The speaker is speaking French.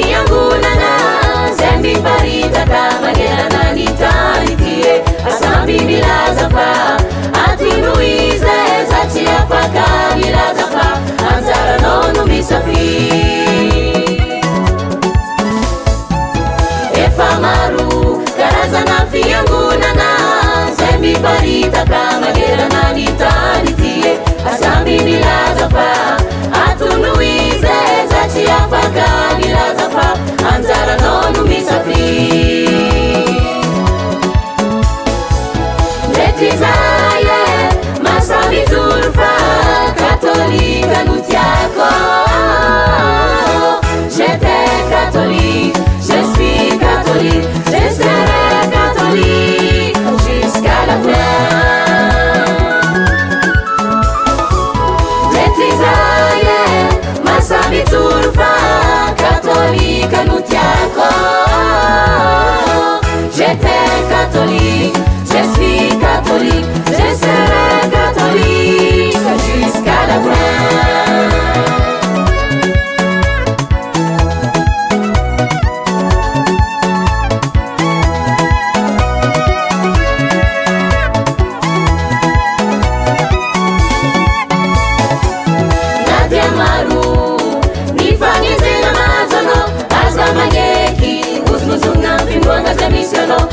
fiangonana zay miparitaka manerana ny tany ty asamby milaza fa atonoiza za tsy afaka milaza fa anjaranao no misafidy efa maro karazana fiangonana zay miparitaka manerana ny tany ty asamby milaza fa atonoiza za tsy afaka milaza fa anjaranao no misafidy ndreky zaye masaby joro fa katolika no tiako j'étais catholique je suis catholique je serai catholique jusqu'à la fin ndreky zaye masaby joro fa katolika no tiako j'étais catholique je suis catholique je serai catholique jusqu'à la fin nadia maro nifagnyzena mazanao aza magneky ngozongozogna findroanga za misy anao